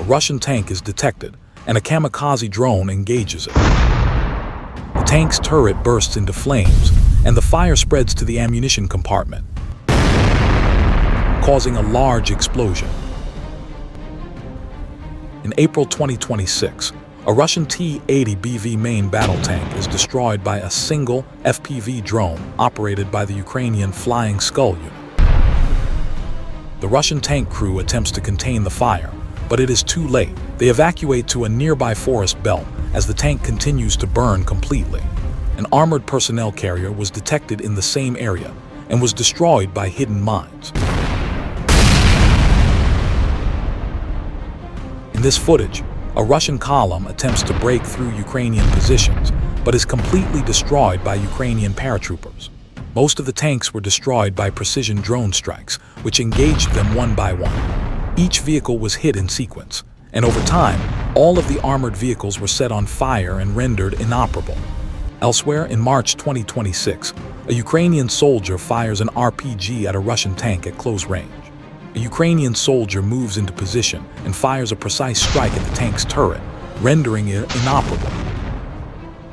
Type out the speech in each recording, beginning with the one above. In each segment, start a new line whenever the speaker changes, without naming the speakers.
Russian tank is detected, and a kamikaze drone engages it. The tank's turret bursts into flames, and the fire spreads to the ammunition compartment, causing a large explosion. In April 2026, a Russian T-80BV main battle tank is destroyed by a single FPV drone operated by the Ukrainian Flying Skull unit. The Russian tank crew attempts to contain the fire, but it is too late. They evacuate to a nearby forest belt as the tank continues to burn completely. An armored personnel carrier was detected in the same area and was destroyed by hidden mines. In this footage, a Russian column attempts to break through Ukrainian positions, but is completely destroyed by Ukrainian paratroopers. Most of the tanks were destroyed by precision drone strikes, which engaged them one by one. Each vehicle was hit in sequence, and over time, all of the armored vehicles were set on fire and rendered inoperable. Elsewhere, in March 2026, a Ukrainian soldier fires an RPG at a Russian tank at close range. A Ukrainian soldier moves into position and fires a precise strike at the tank's turret, rendering it inoperable.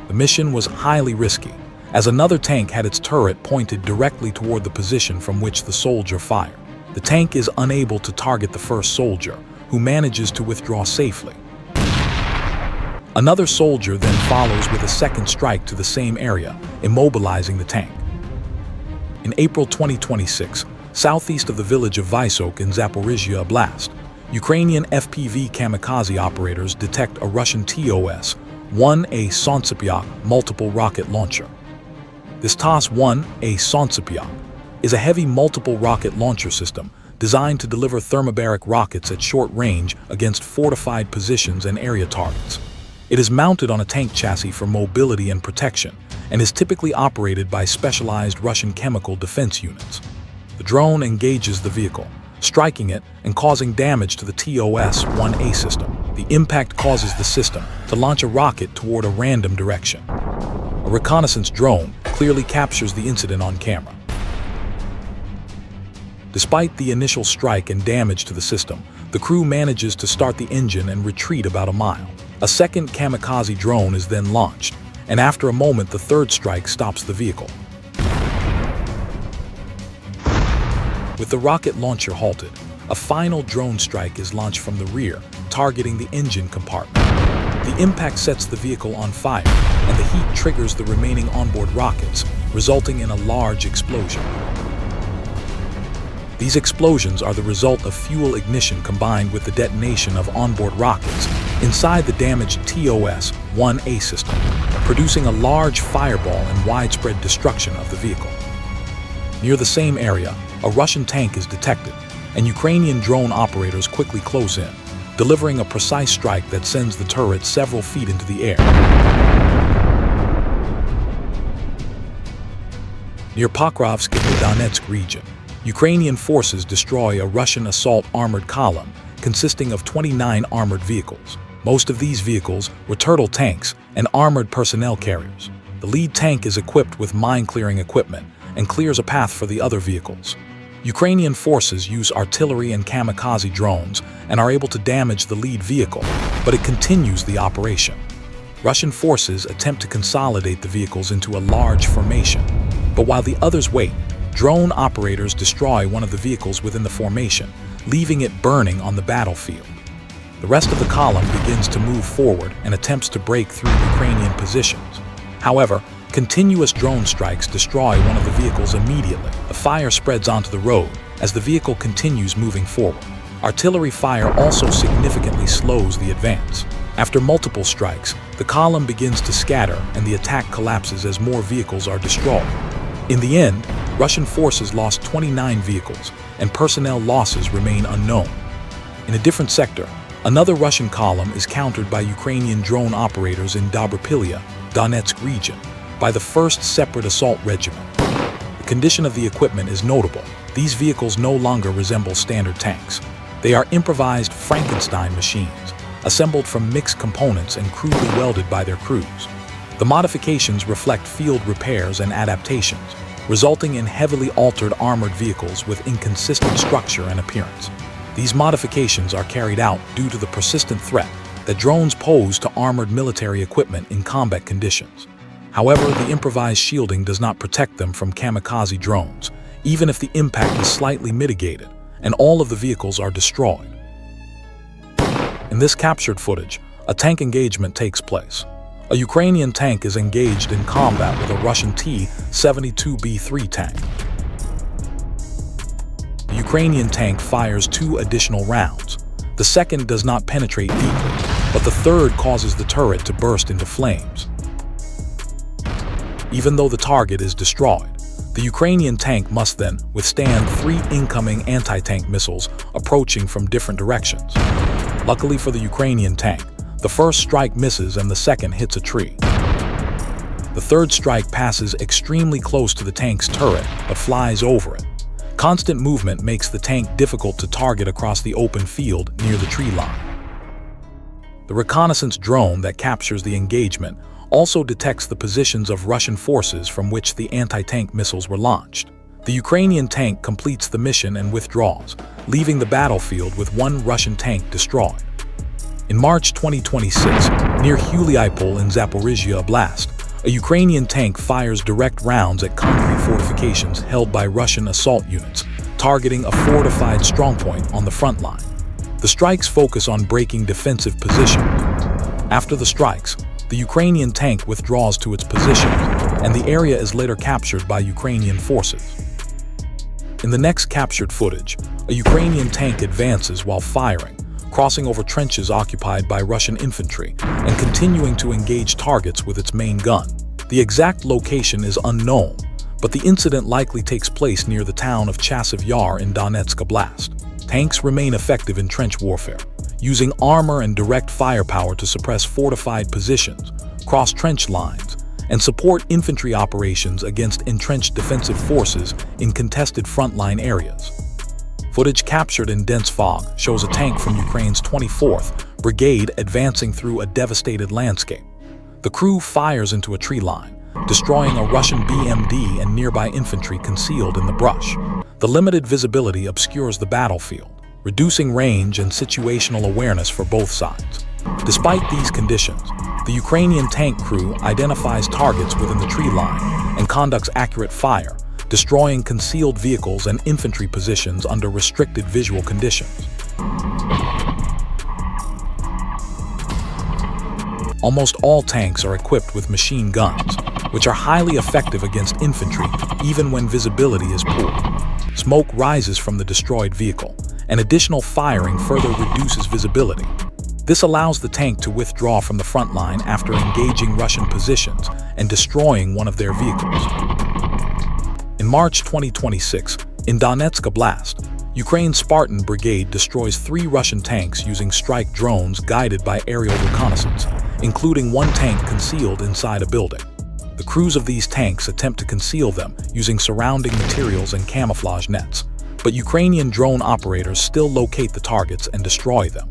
The mission was highly risky, as another tank had its turret pointed directly toward the position from which the soldier fired. The tank is unable to target the first soldier, who manages to withdraw safely. Another soldier then follows with a second strike to the same area, immobilizing the tank. In April 2026, southeast of the village of Vysok in Zaporizhia Oblast, Ukrainian FPV kamikaze operators detect a Russian TOS-1A Solntsepiok multiple rocket launcher. This TOS-1A Solntsepiok is a heavy multiple rocket launcher system designed to deliver thermobaric rockets at short range against fortified positions and area targets. It is mounted on a tank chassis for mobility and protection, and is typically operated by specialized Russian chemical defense units. The drone engages the vehicle, striking it and causing damage to the TOS-1A system. The impact causes the system to launch a rocket toward a random direction. A reconnaissance drone clearly captures the incident on camera. Despite the initial strike and damage to the system, the crew manages to start the engine and retreat about a mile. A second kamikaze drone is then launched, and after a moment the third strike stops the vehicle. With the rocket launcher halted, a final drone strike is launched from the rear, targeting the engine compartment. The impact sets the vehicle on fire, and the heat triggers the remaining onboard rockets, resulting in a large explosion. These explosions are the result of fuel ignition combined with the detonation of onboard rockets inside the damaged TOS-1A system, producing a large fireball and widespread destruction of the vehicle. Near the same area, a Russian tank is detected, and Ukrainian drone operators quickly close in, delivering a precise strike that sends the turret several feet into the air. Near Pokrovsk in the Donetsk region, Ukrainian forces destroy a Russian assault armored column consisting of 29 armored vehicles. Most of these vehicles were turtle tanks and armored personnel carriers. The lead tank is equipped with mine-clearing equipment and clears a path for the other vehicles. Ukrainian forces use artillery and kamikaze drones and are able to damage the lead vehicle, but it continues the operation. Russian forces attempt to consolidate the vehicles into a large formation, but while the others wait, drone operators destroy one of the vehicles within the formation, leaving it burning on the battlefield. The rest of the column begins to move forward and attempts to break through Ukrainian positions. However, continuous drone strikes destroy one of the vehicles immediately. The fire spreads onto the road as the vehicle continues moving forward. Artillery fire also significantly slows the advance. After multiple strikes, the column begins to scatter and the attack collapses as more vehicles are destroyed. In the end, Russian forces lost 29 vehicles, and personnel losses remain unknown. In a different sector, another Russian column is countered by Ukrainian drone operators in Dobripilya, Donetsk region, by the 1st Separate Assault Regiment. The condition of the equipment is notable. These vehicles no longer resemble standard tanks. They are improvised Frankenstein machines, assembled from mixed components and crudely welded by their crews. The modifications reflect field repairs and adaptations, resulting in heavily altered armored vehicles with inconsistent structure and appearance. These modifications are carried out due to the persistent threat that drones pose to armored military equipment in combat conditions. However, the improvised shielding does not protect them from kamikaze drones, even if the impact is slightly mitigated and all of the vehicles are destroyed. In this captured footage, a tank engagement takes place. A Ukrainian tank is engaged in combat with a Russian T-72B3 tank. The Ukrainian tank fires 2 additional rounds. The second does not penetrate deeply, but the third causes the turret to burst into flames. Even though the target is destroyed, the Ukrainian tank must then withstand 3 incoming anti-tank missiles approaching from different directions. Luckily for the Ukrainian tank, the first strike misses and the second hits a tree. The third strike passes extremely close to the tank's turret but flies over it. Constant movement makes the tank difficult to target across the open field near the tree line. The reconnaissance drone that captures the engagement also detects the positions of Russian forces from which the anti-tank missiles were launched. The Ukrainian tank completes the mission and withdraws, leaving the battlefield with 1 Russian tank destroyed. In March 2026, near Obliterated in Zaporizhia Oblast, a Ukrainian tank fires direct rounds at concrete fortifications held by Russian assault units, targeting a fortified strongpoint on the front line. The strikes focus on breaking defensive positions. After the strikes, the Ukrainian tank withdraws to its position, and the area is later captured by Ukrainian forces. In the next captured footage, a Ukrainian tank advances while firing, crossing over trenches occupied by Russian infantry and continuing to engage targets with its main gun. The exact location is unknown, but the incident likely takes place near the town of Chasiv Yar in Donetsk Oblast. Tanks remain effective in trench warfare, using armor and direct firepower to suppress fortified positions, cross trench lines, and support infantry operations against entrenched defensive forces in contested frontline areas. Footage captured in dense fog shows a tank from Ukraine's 24th Brigade advancing through a devastated landscape. The crew fires into a tree line, destroying a Russian BMD and nearby infantry concealed in the brush. The limited visibility obscures the battlefield, reducing range and situational awareness for both sides. Despite these conditions, the Ukrainian tank crew identifies targets within the tree line and conducts accurate fire, destroying concealed vehicles and infantry positions under restricted visual conditions. Almost all tanks are equipped with machine guns, which are highly effective against infantry even when visibility is poor. Smoke rises from the destroyed vehicle, and additional firing further reduces visibility. This allows the tank to withdraw from the front line after engaging Russian positions and destroying one of their vehicles. In March 2026, in Donetsk Oblast, Ukraine's Spartan Brigade destroys 3 Russian tanks using strike drones guided by aerial reconnaissance, including 1 tank concealed inside a building. The crews of these tanks attempt to conceal them using surrounding materials and camouflage nets, but Ukrainian drone operators still locate the targets and destroy them.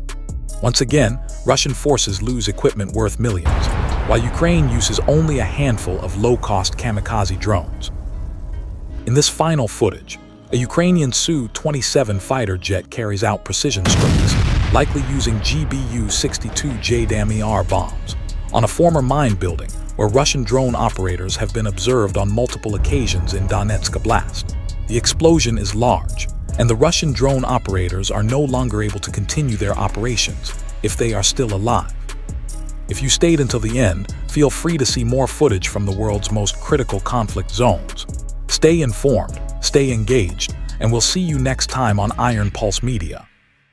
Once again, Russian forces lose equipment worth millions, while Ukraine uses only a handful of low-cost kamikaze drones. In this final footage, a Ukrainian Su-27 fighter jet carries out precision strikes, likely using GBU-62 JDAM-ER bombs, on a former mine building where Russian drone operators have been observed on multiple occasions in Donetsk Oblast. The explosion is large, and the Russian drone operators are no longer able to continue their operations if they are still alive. If you stayed until the end, feel free to see more footage from the world's most critical conflict zones. Stay informed, stay engaged, and we'll see you next time on Iron Pulse Media.